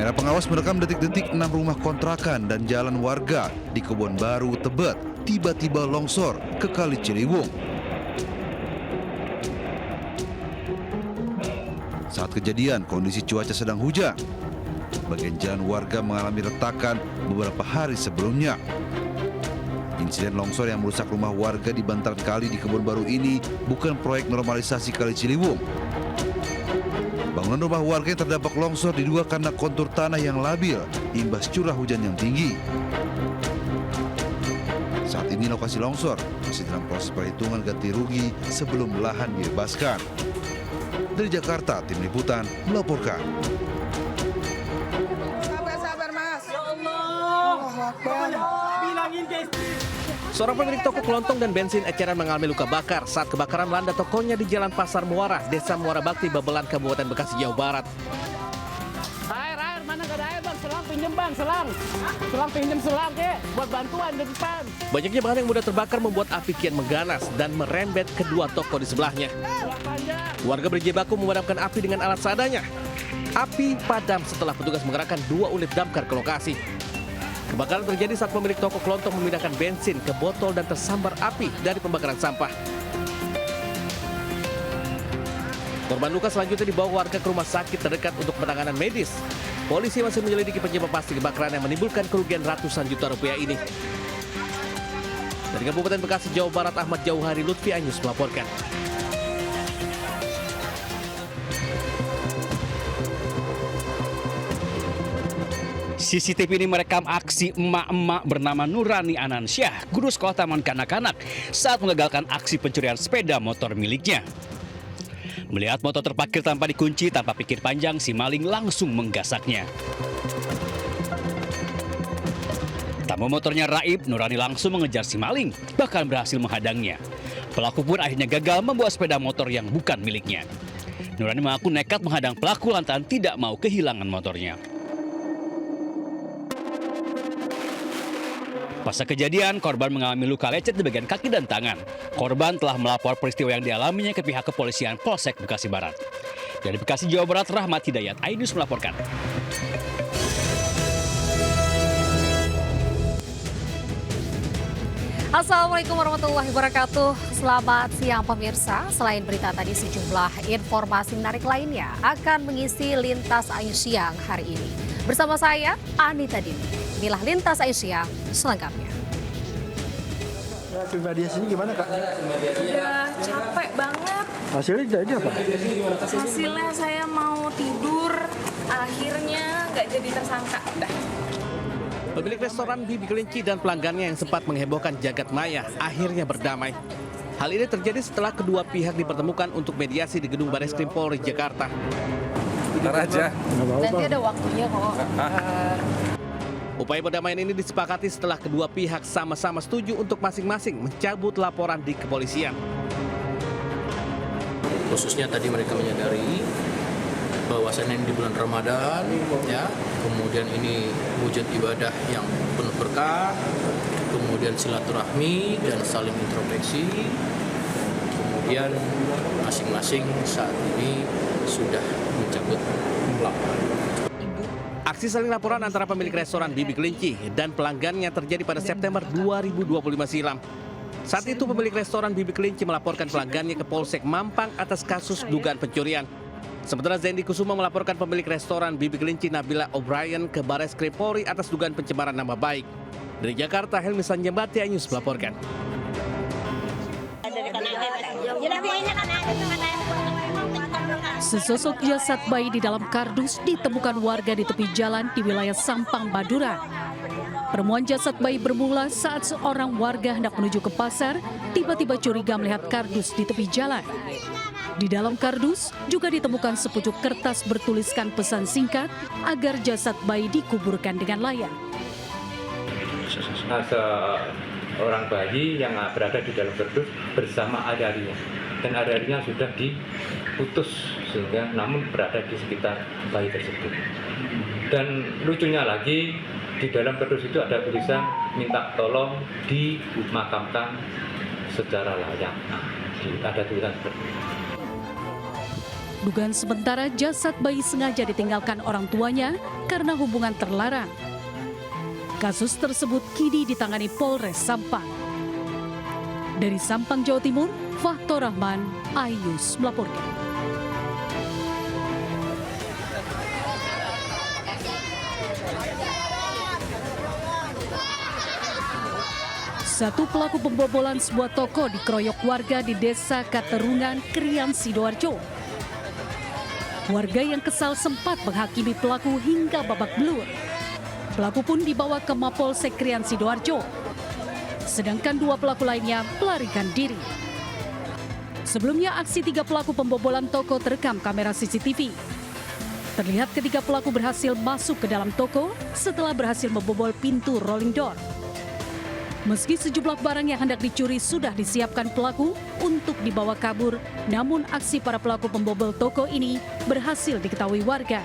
Kamera pengawas merekam detik-detik 6 rumah kontrakan dan jalan warga di Kebon Baru, Tebet tiba-tiba longsor ke Kali Ciliwung. Saat kejadian, kondisi cuaca sedang hujan. Bagian jalan warga mengalami retakan beberapa hari sebelumnya. Insiden longsor yang merusak rumah warga di bantaran kali di Kebon Baru ini bukan proyek normalisasi Kali Ciliwung. Bangunan rumah warga yang terdampak longsor diduga karena kontur tanah yang labil imbas curah hujan yang tinggi. Saat ini lokasi longsor masih dalam proses perhitungan ganti rugi sebelum lahan dibebaskan. Dari Jakarta, Tim Liputan melaporkan. Sabar, Mas. Ya Allah. Bilangin guys. Seorang pemilik toko kelontong dan bensin eceran mengalami luka bakar saat kebakaran melanda tokonya di Jalan Pasar Muara, Desa Muara Bakti, Babelan, Kabupaten Bekasi, Jawa Barat. Air, mana gak ada air bang? Selang pinjem bang, selang pinjem selang ke, buat bantuan di depan. Banyaknya bahan yang mudah terbakar membuat api kian mengganas dan merembet kedua toko di sebelahnya. Warga berjibaku memadamkan api dengan alat seadanya. Api padam setelah petugas mengerahkan 2 unit damkar ke lokasi. Kebakaran terjadi saat pemilik toko kelontong memindahkan bensin ke botol dan tersambar api dari pembakaran sampah. Korban luka selanjutnya dibawa warga ke rumah sakit terdekat untuk penanganan medis. Polisi masih menyelidiki penyebab pasti kebakaran yang menimbulkan kerugian ratusan juta rupiah ini. Dari Kabupaten Bekasi, Jawa Barat, Ahmad Jauhari, Lutfi Anyus melaporkan. CCTV ini merekam aksi emak-emak bernama Nurani Anansyah, guru sekolah taman kanak-kanak, saat mengagalkan aksi pencurian sepeda motor miliknya. Melihat motor terparkir tanpa dikunci, tanpa pikir panjang, si maling langsung menggasaknya. Tak mau motornya raib, Nurani langsung mengejar si maling, bahkan berhasil menghadangnya. Pelaku pun akhirnya gagal membawa sepeda motor yang bukan miliknya. Nurani mengaku nekat menghadang pelaku lantaran tidak mau kehilangan motornya. Pasca kejadian, korban mengalami luka lecet di bagian kaki dan tangan. Korban telah melapor peristiwa yang dialaminya ke pihak kepolisian Polsek Bekasi Barat. Dari Bekasi, Jawa Barat, Rahmat Hidayat, iNews melaporkan. Assalamualaikum warahmatullahi wabarakatuh. Selamat siang pemirsa. Selain berita tadi, sejumlah informasi menarik lainnya akan mengisi Lintas Ayu Siang hari ini. Bersama saya, Anita Dini. Inilah Lintas Ayu Siang selengkapnya. Pribadi sini gimana Kak? Udah capek banget. Hasilnya jadi apa? Hasilnya saya mau tidur, akhirnya nggak jadi tersangka. Pemilik restoran Bibi Kelinci dan pelanggannya yang sempat menghebohkan jagat maya akhirnya berdamai. Hal ini terjadi setelah kedua pihak dipertemukan untuk mediasi di Gedung Bareskrim Polri Jakarta. Bentar aja. Nanti ada waktunya kok. Upaya perdamaian ini disepakati setelah kedua pihak sama-sama setuju untuk masing-masing mencabut laporan di kepolisian. Khususnya tadi mereka menyadari bahwasannya ini di bulan Ramadan, ya, kemudian ini wujud ibadah yang penuh berkah, kemudian silaturahmi dan saling introspeksi, kemudian masing-masing saat ini sudah mencabut laporan. Aksi saling laporan antara pemilik restoran Bibi Kelinci dan pelanggannya terjadi pada September 2025 silam. Saat itu pemilik restoran Bibi Kelinci melaporkan pelanggannya ke Polsek Mampang atas kasus dugaan pencurian. Sementara Zendi Kusuma melaporkan pemilik restoran Bibi Kelinci Nabila O'Brien ke Bareskrim Polri atas dugaan pencemaran nama baik. Dari Jakarta, Helmi Sanjambati, iNews melaporkan. Sesosok jasad bayi di dalam kardus ditemukan warga di tepi jalan di wilayah Sampang, Madura. Penemuan jasad bayi bermula saat seorang warga hendak menuju ke pasar, tiba-tiba curiga melihat kardus di tepi jalan. Di dalam kardus juga ditemukan sepucuk kertas bertuliskan pesan singkat agar jasad bayi dikuburkan dengan layak. Seorang bayi yang berada di dalam kardus bersama adik-adiknya, dan adik-adiknya sudah diputus sehingga namun berada di sekitar bayi tersebut. Dan lucunya lagi, di dalam kardus itu ada tulisan minta tolong dimakamkan secara layak. Ada tulisan seperti itu. Dugaan sementara jasad bayi sengaja ditinggalkan orang tuanya karena hubungan terlarang. Kasus tersebut kini ditangani Polres Sampang. Dari Sampang, Jawa Timur, Faktor Rahman, iNews melaporkan. Satu pelaku pembobolan sebuah toko dikeroyok warga di Desa Katerungan, Krian, Sidoarjo. Warga yang kesal sempat menghakimi pelaku hingga babak belur. Pelaku pun dibawa ke Mapolsek Krian, Sidoarjo. Sedangkan 2 pelaku lainnya melarikan diri. Sebelumnya aksi 3 pelaku pembobolan toko terekam kamera CCTV. Terlihat ketika pelaku berhasil masuk ke dalam toko setelah berhasil membobol pintu rolling door. Meski sejumlah barang yang hendak dicuri sudah disiapkan pelaku untuk dibawa kabur, namun aksi para pelaku pembobol toko ini berhasil diketahui warga.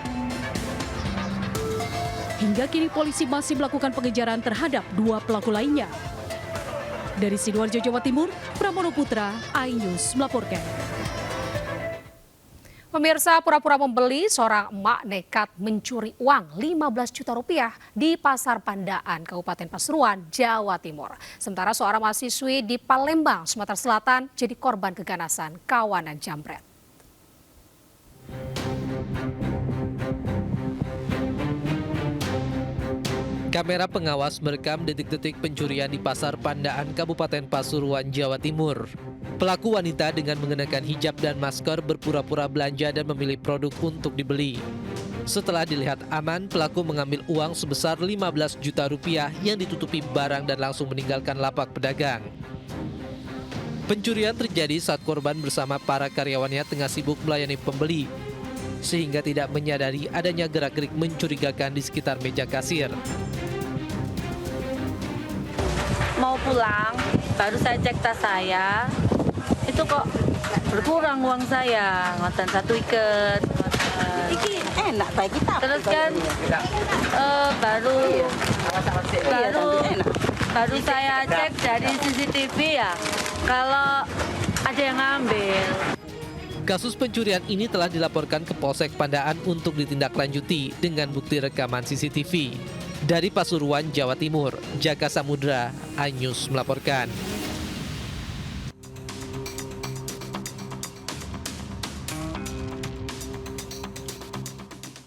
Hingga kini polisi masih melakukan pengejaran terhadap 2 pelaku lainnya. Dari Sidoarjo, Jawa Timur, Pramono Putra, iNews melaporkan. Pemirsa, pura-pura membeli, seorang emak nekat mencuri uang 15 juta rupiah di Pasar Pandaan, Kabupaten Pasuruan, Jawa Timur. Sementara seorang mahasiswi di Palembang, Sumatera Selatan jadi korban keganasan kawanan jambret. Kamera pengawas merekam detik-detik pencurian di Pasar Pandaan, Kabupaten Pasuruan, Jawa Timur. Pelaku wanita dengan mengenakan hijab dan masker berpura-pura belanja dan memilih produk untuk dibeli. Setelah dilihat aman, pelaku mengambil uang sebesar 15 juta rupiah yang ditutupi barang dan langsung meninggalkan lapak pedagang. Pencurian terjadi saat korban bersama para karyawannya tengah sibuk melayani pembeli, sehingga tidak menyadari adanya gerak-gerik mencurigakan di sekitar meja kasir. Mau pulang, baru saya cek tas saya, itu kok berkurang uang saya, ngoten 1 iket. Iki enak baik kita. Terus kan baru saya cek dari CCTV ya, kalau ada yang ngambil. Kasus pencurian ini telah dilaporkan ke Polsek Pandaan untuk ditindaklanjuti dengan bukti rekaman CCTV. Dari Pasuruan, Jawa Timur, Jaka Samudra, iNews melaporkan.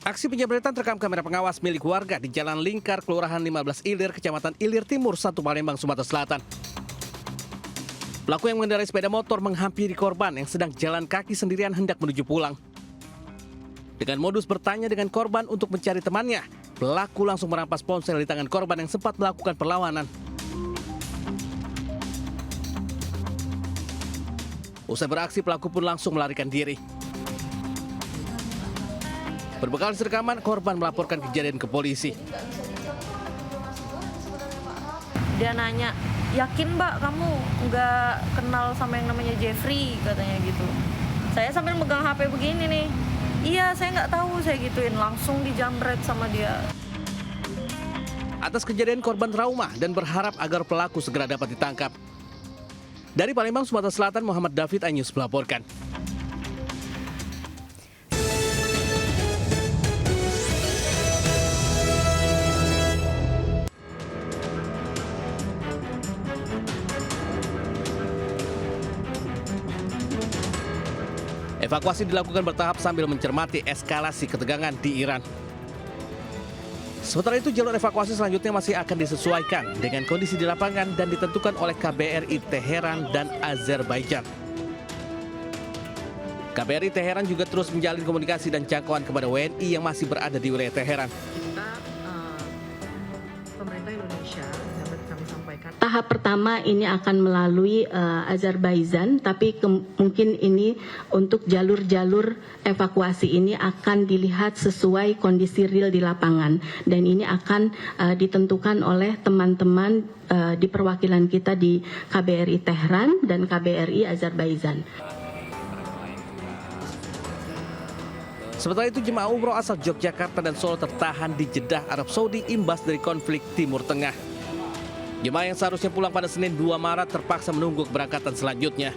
Aksi penjambretan terekam kamera pengawas milik warga di Jalan Lingkar, Kelurahan 15 Ilir, Kecamatan Ilir Timur, 1 Palembang, Sumatera Selatan. Pelaku yang mengendarai sepeda motor menghampiri korban yang sedang jalan kaki sendirian hendak menuju pulang. Dengan modus bertanya dengan korban untuk mencari temannya, pelaku langsung merampas ponsel di tangan korban yang sempat melakukan perlawanan. Usai beraksi, pelaku pun langsung melarikan diri. Berbekal rekaman, korban melaporkan kejadian ke polisi. Dia nanya, yakin mbak kamu nggak kenal sama yang namanya Jeffrey, katanya gitu. Saya sambil megang HP begini nih, iya saya nggak tahu, saya gituin, langsung dijambret sama dia. Atas kejadian, korban trauma dan berharap agar pelaku segera dapat ditangkap. Dari Palembang, Sumatera Selatan, Muhammad David, iNews melaporkan. Evakuasi dilakukan bertahap sambil mencermati eskalasi ketegangan di Iran. Sementara itu, jalur evakuasi selanjutnya masih akan disesuaikan dengan kondisi di lapangan dan ditentukan oleh KBRI Teheran dan Azerbaijan. KBRI Teheran juga terus menjalin komunikasi dan jangkauan kepada WNI yang masih berada di wilayah Teheran. Pemerintah Indonesia dapat kami sampaikan. Tahap pertama ini akan melalui Azerbaijan, tapi mungkin ini untuk jalur-jalur evakuasi ini akan dilihat sesuai kondisi real di lapangan, dan ini akan ditentukan oleh teman-teman di perwakilan kita di KBRI Tehran dan KBRI Azerbaijan. Sementara itu, jemaah umroh asal Yogyakarta dan Solo tertahan di Jeddah, Arab Saudi imbas dari konflik Timur Tengah. Jemaah yang seharusnya pulang pada Senin 2 Maret terpaksa menunggu keberangkatan selanjutnya.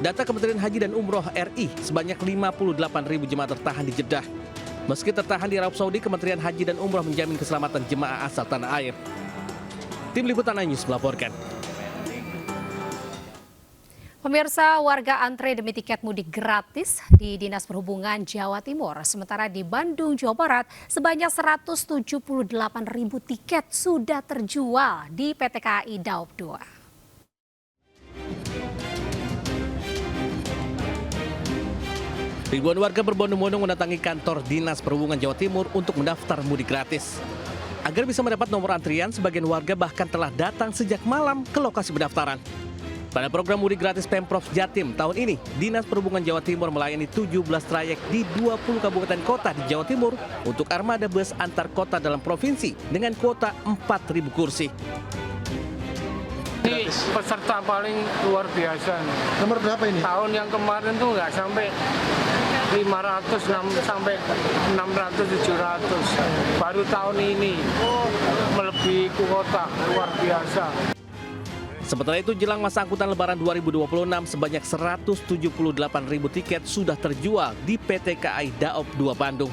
Data Kementerian Haji dan Umroh RI, sebanyak 58.000 jemaah tertahan di Jeddah. Meski tertahan di Arab Saudi, Kementerian Haji dan Umroh menjamin keselamatan jemaah asal tanah air. Tim Liputan iNews melaporkan. Pemirsa, warga antre demi tiket mudik gratis di Dinas Perhubungan Jawa Timur. Sementara di Bandung, Jawa Barat, sebanyak 178.000 tiket sudah terjual di PT KAI Daop 2. Ribuan warga berbondong-bondong mendatangi kantor Dinas Perhubungan Jawa Timur untuk mendaftar mudik gratis. Agar bisa mendapat nomor antrian, sebagian warga bahkan telah datang sejak malam ke lokasi pendaftaran. Pada program mudik gratis Pemprov Jatim tahun ini, Dinas Perhubungan Jawa Timur melayani 17 trayek di 20 kabupaten kota di Jawa Timur untuk armada bus antar kota dalam provinsi dengan kuota 4.000 kursi. Ini peserta paling luar biasa nih. Nomor berapa ini? Tahun yang kemarin tuh nggak sampai 500 sampai 600 700. Baru tahun ini melebihi kuota, luar biasa. Sementara itu, jelang masa angkutan Lebaran 2026, sebanyak 178.000 tiket sudah terjual di PT KAI Daop 2 Bandung.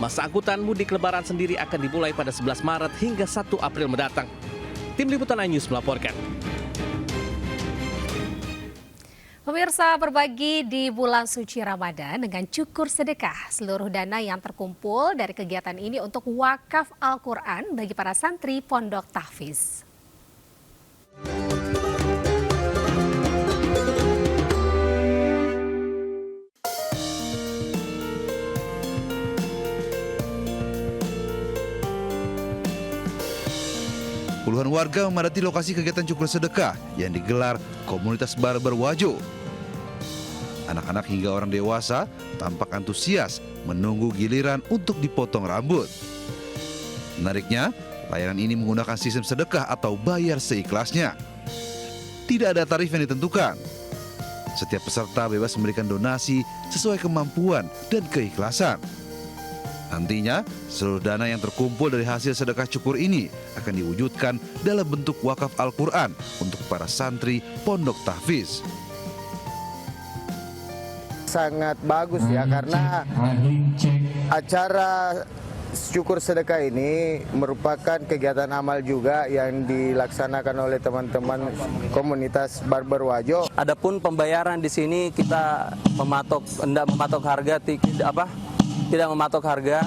Masa angkutan mudik Lebaran sendiri akan dimulai pada 11 Maret hingga 1 April mendatang. Tim Liputan iNews melaporkan. Pemirsa, berbagi di bulan suci Ramadan dengan cukur sedekah. Seluruh dana yang terkumpul dari kegiatan ini untuk wakaf Al-Quran bagi para santri Pondok Tahfiz. Puluhan warga memadati lokasi kegiatan cukur sedekah yang digelar komunitas Barber Wajo. Anak-anak hingga orang dewasa tampak antusias menunggu giliran untuk dipotong rambut. Menariknya, layanan ini menggunakan sistem sedekah atau bayar seikhlasnya. Tidak ada tarif yang ditentukan. Setiap peserta bebas memberikan donasi sesuai kemampuan dan keikhlasan. Nantinya, seluruh dana yang terkumpul dari hasil sedekah cukur ini akan diwujudkan dalam bentuk wakaf Al-Quran untuk para santri Pondok Tahfiz. Sangat bagus ya, karena acara cukur sedekah ini merupakan kegiatan amal juga yang dilaksanakan oleh teman-teman komunitas Barber Wajo. Adapun pembayaran di sini kita tidak mematok harga, tidak mematok harga.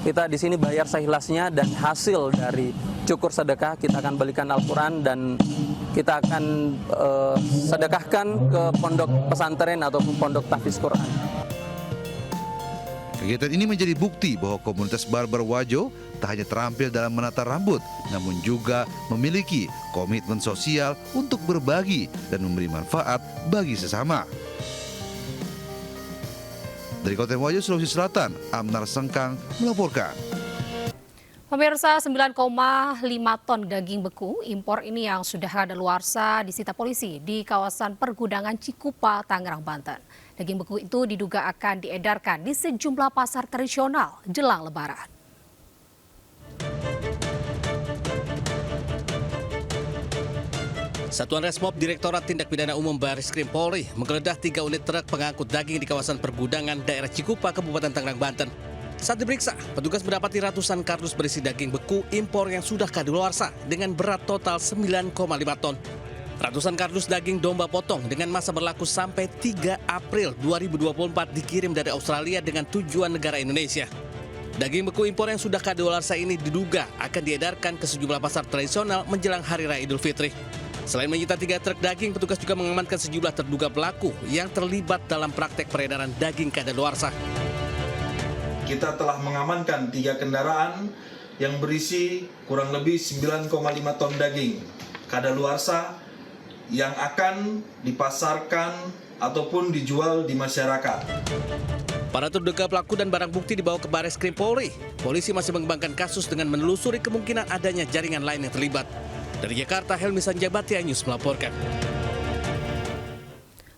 Kita di sini bayar seikhlasnya dan hasil dari cukur sedekah kita akan balikan Al-Quran dan kita akan sedekahkan ke pondok pesantren ataupun pondok tahfiz Quran. Kegiatan ini menjadi bukti bahwa komunitas Barber Wajo tak hanya terampil dalam menata rambut, namun juga memiliki komitmen sosial untuk berbagi dan memberi manfaat bagi sesama. Dari Kabupaten Wajo, Sulawesi Selatan, Amnar Sengkang melaporkan. Pemirsa, 9,5 ton daging beku impor ini yang sudah kadaluarsa disita polisi di kawasan pergudangan Cikupa, Tangerang, Banten. Daging beku itu diduga akan diedarkan di sejumlah pasar tradisional jelang Lebaran. Satuan Resmob Direktorat Tindak Pidana Umum Barreskrim Polri menggeledah 3 unit truk pengangkut daging di kawasan pergudangan daerah Cikupa, Kabupaten Tangerang, Banten. Saat diperiksa, petugas mendapati ratusan kardus berisi daging beku impor yang sudah kadaluarsa dengan berat total 9,5 ton. Ratusan kardus daging domba potong dengan masa berlaku sampai 3 April 2024 dikirim dari Australia dengan tujuan negara Indonesia. Daging beku impor yang sudah kadaluarsa ini diduga akan diedarkan ke sejumlah pasar tradisional menjelang Hari Raya Idul Fitri. Selain menyita 3 truk daging, petugas juga mengamankan sejumlah terduga pelaku yang terlibat dalam praktek peredaran daging kadaluarsa. Kita telah mengamankan 3 kendaraan yang berisi kurang lebih 9,5 ton daging kadaluarsa yang akan dipasarkan ataupun dijual di masyarakat. Para terduga pelaku dan barang bukti dibawa ke Barreskrim Polri. Polisi masih mengembangkan kasus dengan menelusuri kemungkinan adanya jaringan lain yang terlibat. Dari Jakarta, Helmi Sanjabati, iNews melaporkan.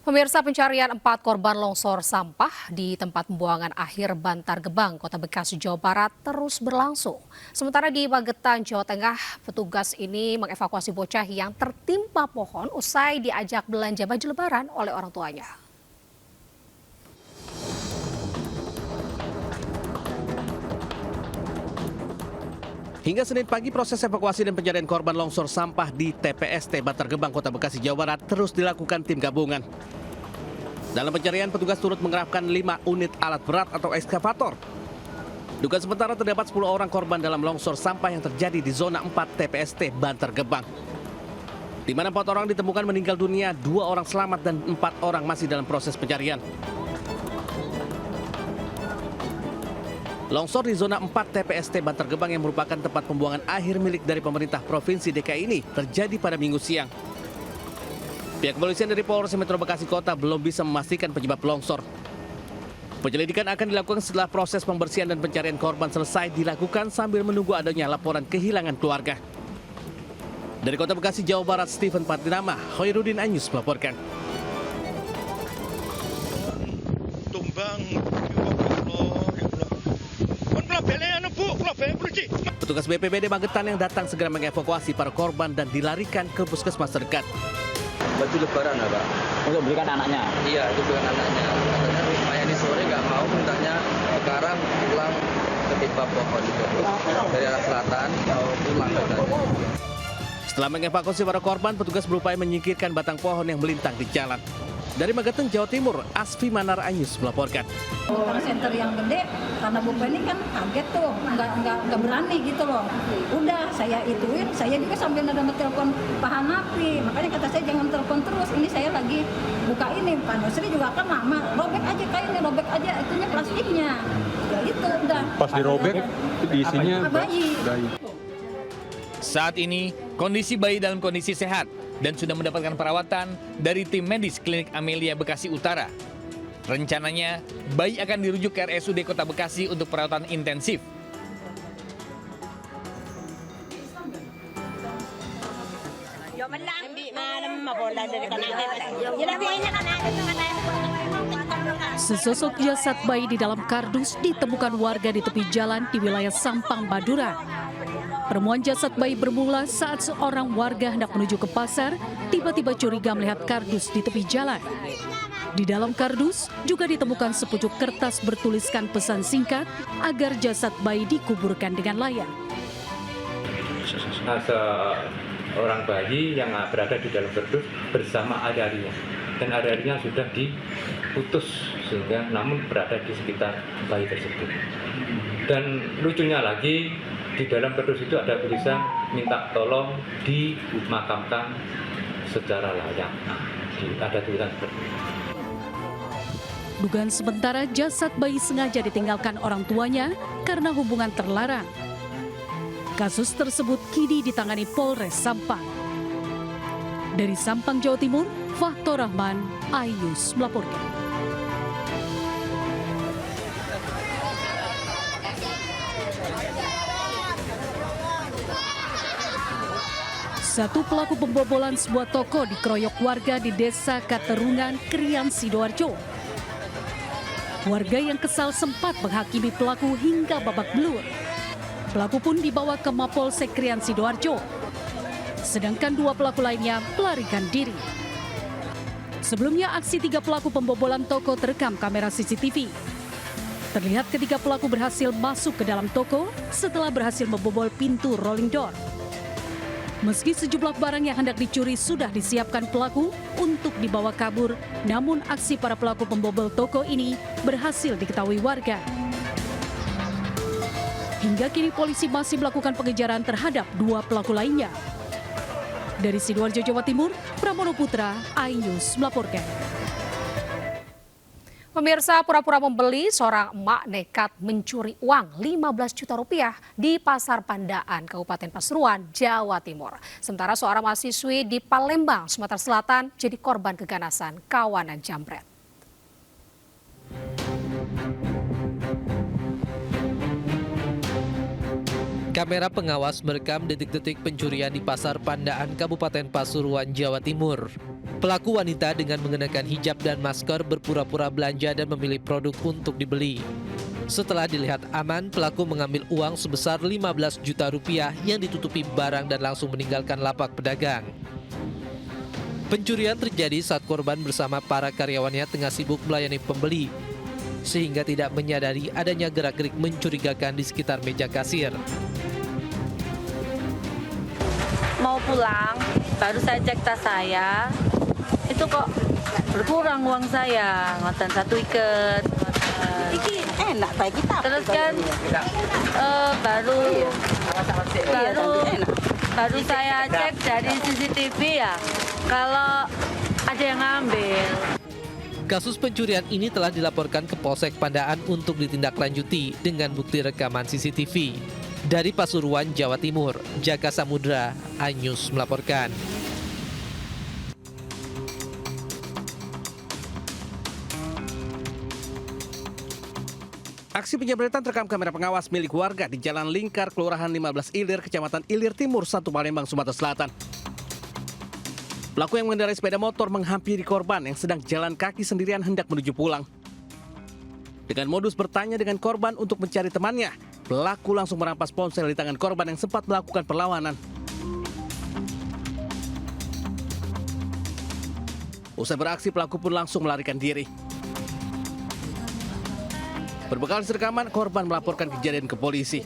Pemirsa, pencarian 4 korban longsor sampah di tempat pembuangan akhir Bantar Gebang, Kota Bekasi, Jawa Barat terus berlangsung. Sementara di Magetan, Jawa Tengah, petugas ini mengevakuasi bocah yang tertimpa pohon usai diajak belanja baju lebaran oleh orang tuanya. Hingga Senin pagi, proses evakuasi dan pencarian korban longsor sampah di TPST Bantar Gebang, Kota Bekasi, Jawa Barat terus dilakukan tim gabungan. Dalam pencarian, petugas turut mengerahkan 5 unit alat berat atau ekskavator. Dugaan sementara terdapat 10 orang korban dalam longsor sampah yang terjadi di zona 4 TPST Bantar Gebang, di mana 4 orang ditemukan meninggal dunia, 2 orang selamat dan 4 orang masih dalam proses pencarian. Longsor di zona 4 TPST Bantar Gebang yang merupakan tempat pembuangan akhir milik dari pemerintah Provinsi DKI ini terjadi pada Minggu siang. Pihak kepolisian dari Polres Metro Bekasi Kota belum bisa memastikan penyebab longsor. Penyelidikan akan dilakukan setelah proses pembersihan dan pencarian korban selesai dilakukan sambil menunggu adanya laporan kehilangan keluarga. Dari Kota Bekasi, Jawa Barat, Stephen Patinama, Hoirudin Anyus melaporkan. Petugas BPBD Magetan yang datang segera mengevakuasi para korban dan dilarikan ke puskesmas terdekat. Baju lebaran ya Pak? Untuk belikan anaknya? Iya, itu belikan anaknya. Katanya supaya ini sore nggak mau, mintanya sekarang pulang ketimpa pohon itu. Dari arah selatan mau pulang katanya. Setelah mengevakuasi para korban, petugas berupaya menyingkirkan batang pohon yang melintang di jalan. Dari Magetan, Jawa Timur, Asfi Manar Anyus melaporkan. Bukan center yang gede, karena Bapak ini kan kaget tuh, nggak berani gitu loh. Udah saya ituin, saya juga sambil ada telepon Pak Hanafi, makanya kata saya jangan telepon terus. Ini saya lagi buka ini, Pak Nusri juga kan lama, robek aja kainnya, robek aja itunya plastiknya. Ya itu udah. Pas dirobek, diisinya bayi. Saat ini, kondisi bayi dalam kondisi sehat dan sudah mendapatkan perawatan dari tim medis Klinik Amelia Bekasi Utara. Rencananya, bayi akan dirujuk ke RSUD Kota Bekasi untuk perawatan intensif. Sesosok jasad bayi di dalam kardus ditemukan warga di tepi jalan di wilayah Sampang, Madura. Penemuan jasad bayi bermula saat seorang warga hendak menuju ke pasar, tiba-tiba curiga melihat kardus di tepi jalan. Di dalam kardus juga ditemukan sepucuk kertas bertuliskan pesan singkat agar jasad bayi dikuburkan dengan layak. Seorang bayi yang berada di dalam kardus bersama adarinya, dan adarinya sudah diputus sehingga namun berada di sekitar bayi tersebut. Dan lucunya lagi, di dalam kardus itu ada tulisan minta tolong dimakamkan secara layak. Ada tulisan seperti itu. Dugaan sementara jasad bayi sengaja ditinggalkan orang tuanya karena hubungan terlarang. Kasus tersebut kini ditangani Polres Sampang. Dari Sampang, Jawa Timur, Faktor Rahman, iNews melaporkan. Satu pelaku pembobolan sebuah toko dikeroyok warga di Desa Katerungan, Krian, Sidoarjo. Warga yang kesal sempat menghakimi pelaku hingga babak belur. Pelaku pun dibawa ke Mapolsek Krian, Sidoarjo. Sedangkan 2 pelaku lainnya melarikan diri. Sebelumnya aksi 3 pelaku pembobolan toko terekam kamera CCTV. Terlihat ketiga pelaku berhasil masuk ke dalam toko setelah berhasil membobol pintu rolling door. Meski sejumlah barang yang hendak dicuri sudah disiapkan pelaku untuk dibawa kabur, namun aksi para pelaku pembobol toko ini berhasil diketahui warga. Hingga kini polisi masih melakukan pengejaran terhadap 2 pelaku lainnya. Dari Sidoarjo, Jawa Timur, Pramono Putra, iNews melaporkan. Pemirsa, pura-pura membeli, seorang emak nekat mencuri uang 15 juta rupiah di Pasar Pandaan, Kabupaten Pasuruan, Jawa Timur. Sementara seorang mahasiswi di Palembang, Sumatera Selatan jadi korban keganasan kawanan jambret. Kamera pengawas merekam detik-detik pencurian di Pasar Pandaan, Kabupaten Pasuruan, Jawa Timur. Pelaku wanita dengan mengenakan hijab dan masker berpura-pura belanja dan memilih produk untuk dibeli. Setelah dilihat aman, pelaku mengambil uang sebesar 15 juta rupiah yang ditutupi barang dan langsung meninggalkan lapak pedagang. Pencurian terjadi saat korban bersama para karyawannya tengah sibuk melayani pembeli, sehingga tidak menyadari adanya gerak-gerik mencurigakan di sekitar meja kasir. Mau pulang, baru saya cek tas saya, itu kok berkurang uang saya, ngoten 1 iket. Iki enak kayak kita. Terus kan baru saya cek dari CCTV ya, kalau ada yang ngambil. Kasus pencurian ini telah dilaporkan ke Polsek Pandaan untuk ditindaklanjuti dengan bukti rekaman CCTV. Dari Pasuruan, Jawa Timur, Jaka Samudra, iNews melaporkan. Aksi penjamretan terekam kamera pengawas milik warga di Jalan Lingkar, Kelurahan 15 Ilir, Kecamatan Ilir Timur, 1 Palembang, Sumatera Selatan. Pelaku yang mengendarai sepeda motor menghampiri korban yang sedang jalan kaki sendirian hendak menuju pulang. Dengan modus bertanya dengan korban untuk mencari temannya, pelaku langsung merampas ponsel di tangan korban yang sempat melakukan perlawanan. Usai beraksi, pelaku pun langsung melarikan diri. Berbekal rekaman, korban melaporkan kejadian ke polisi.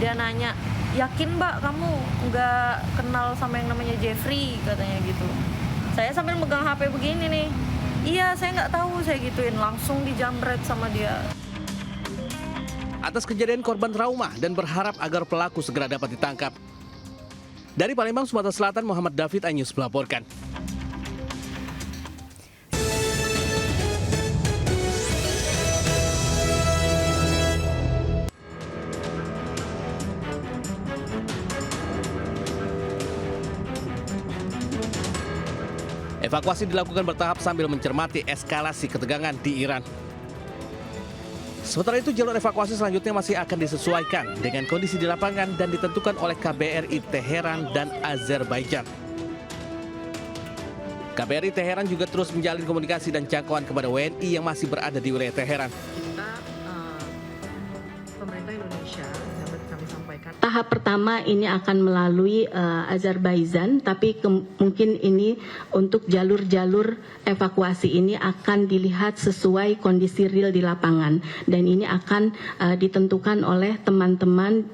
Dia nanya, yakin mbak kamu nggak kenal sama yang namanya Jeffrey, katanya gitu. Saya sambil megang HP begini nih. Iya, saya nggak tahu, saya gituin. Langsung dijamret sama dia. Atas kejadian, korban trauma dan berharap agar pelaku segera dapat ditangkap. Dari Palembang, Sumatera Selatan, Muhammad David, iNews melaporkan. Evakuasi dilakukan bertahap sambil mencermati eskalasi ketegangan di Iran. Sementara itu, jalur evakuasi selanjutnya masih akan disesuaikan dengan kondisi di lapangan dan ditentukan oleh KBRI Teheran dan Azerbaijan. KBRI Teheran juga terus menjalin komunikasi dan jangkauan kepada WNI yang masih berada di wilayah Teheran. Pemerintah Indonesia dapat kami sampaikan. Tahap pertama ini akan melalui Azerbaijan, tapi mungkin ini untuk jalur-jalur evakuasi ini akan dilihat sesuai kondisi real di lapangan, dan ini akan ditentukan oleh teman-teman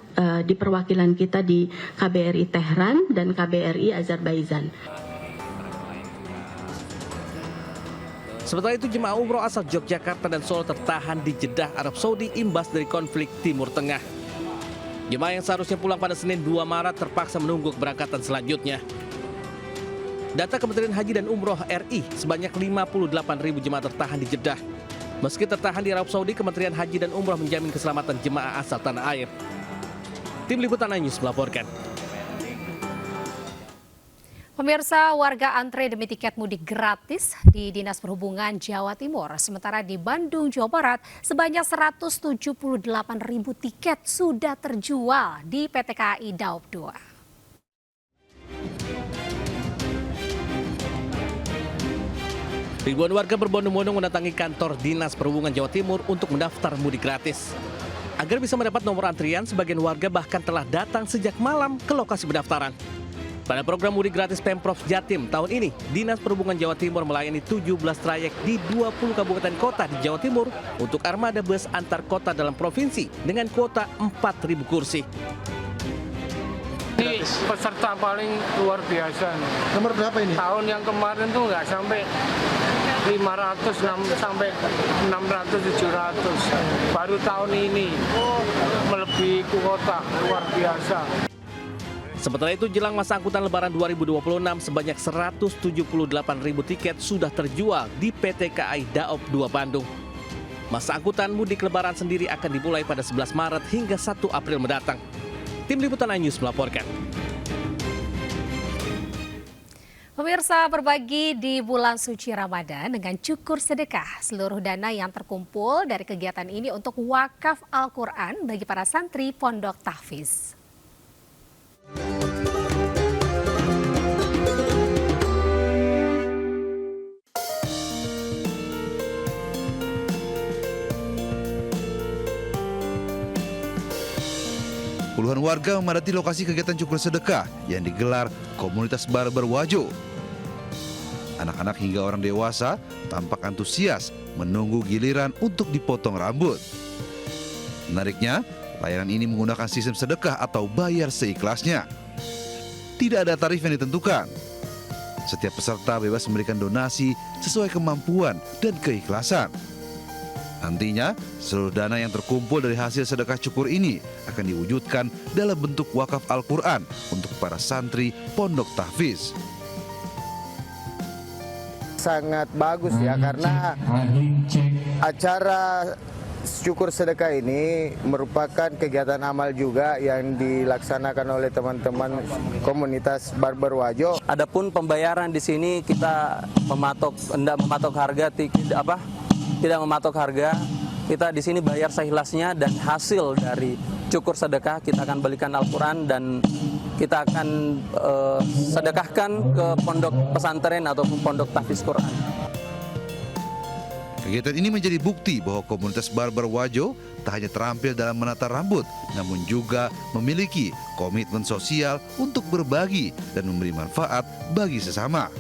di perwakilan kita di KBRI Tehran dan KBRI Azerbaijan. Sementara itu, jemaah umroh asal Yogyakarta dan Solo tertahan di Jeddah, Arab Saudi imbas dari konflik Timur Tengah. Jemaah yang seharusnya pulang pada Senin 2 Maret terpaksa menunggu keberangkatan selanjutnya. Data Kementerian Haji dan Umroh RI, sebanyak 58.000 jemaah tertahan di Jeddah. Meski tertahan di Arab Saudi, Kementerian Haji dan Umroh menjamin keselamatan jemaah asal tanah air. Tim Liputan iNews melaporkan. Pemirsa, warga antre demi tiket mudik gratis di Dinas Perhubungan Jawa Timur. Sementara di Bandung, Jawa Barat, sebanyak 178.000 tiket sudah terjual di PT KAI Daop 2. Ribuan warga berbondong-bondong mendatangi kantor Dinas Perhubungan Jawa Timur untuk mendaftar mudik gratis. Agar bisa mendapat nomor antrian, sebagian warga bahkan telah datang sejak malam ke lokasi pendaftaran. Pada program mudik gratis Pemprov Jatim tahun ini, Dinas Perhubungan Jawa Timur melayani 17 trayek di 20 kabupaten kota di Jawa Timur untuk armada bus antar kota dalam provinsi dengan kuota 4.000 kursi. Ini peserta paling luar biasa. Nomor berapa ini? Tahun yang kemarin tuh nggak sampai 500 sampai 600 700. Baru tahun ini melebihi kuota, luar biasa. Sementara itu, jelang masa angkutan Lebaran 2026, sebanyak 178.000 tiket sudah terjual di PT KAI Daop 2 Bandung. Masa angkutan mudik Lebaran sendiri akan dimulai pada 11 Maret hingga 1 April mendatang. Tim Liputan iNews melaporkan. Pemirsa, berbagi di bulan suci Ramadan dengan cukur sedekah. Seluruh dana yang terkumpul dari kegiatan ini untuk wakaf Al-Quran bagi para santri Pondok Tahfiz. Puluhan warga memadati lokasi kegiatan cukur sedekah yang digelar komunitas barber Wajo. Anak-anak hingga orang dewasa tampak antusias menunggu giliran untuk dipotong rambut. Menariknya, layanan ini menggunakan sistem sedekah atau bayar seikhlasnya. Tidak ada tarif yang ditentukan. Setiap peserta bebas memberikan donasi sesuai kemampuan dan keikhlasan. Nantinya, seluruh dana yang terkumpul dari hasil sedekah cukur ini akan diwujudkan dalam bentuk wakaf Al-Quran untuk para santri Pondok Tahfiz. Sangat bagus ya, karena acara cukur sedekah ini merupakan kegiatan amal juga yang dilaksanakan oleh teman-teman komunitas barber Wajo. Adapun pembayaran di sini kita tidak mematok harga, tidak mematok harga. Kita di sini bayar seikhlasnya dan hasil dari cukur sedekah kita akan belikan Al-Quran dan kita akan sedekahkan ke pondok pesantren ataupun pondok tahfiz Quran. Kegiatan ini menjadi bukti bahwa komunitas barber Wajo tak hanya terampil dalam menata rambut, namun juga memiliki komitmen sosial untuk berbagi dan memberi manfaat bagi sesama.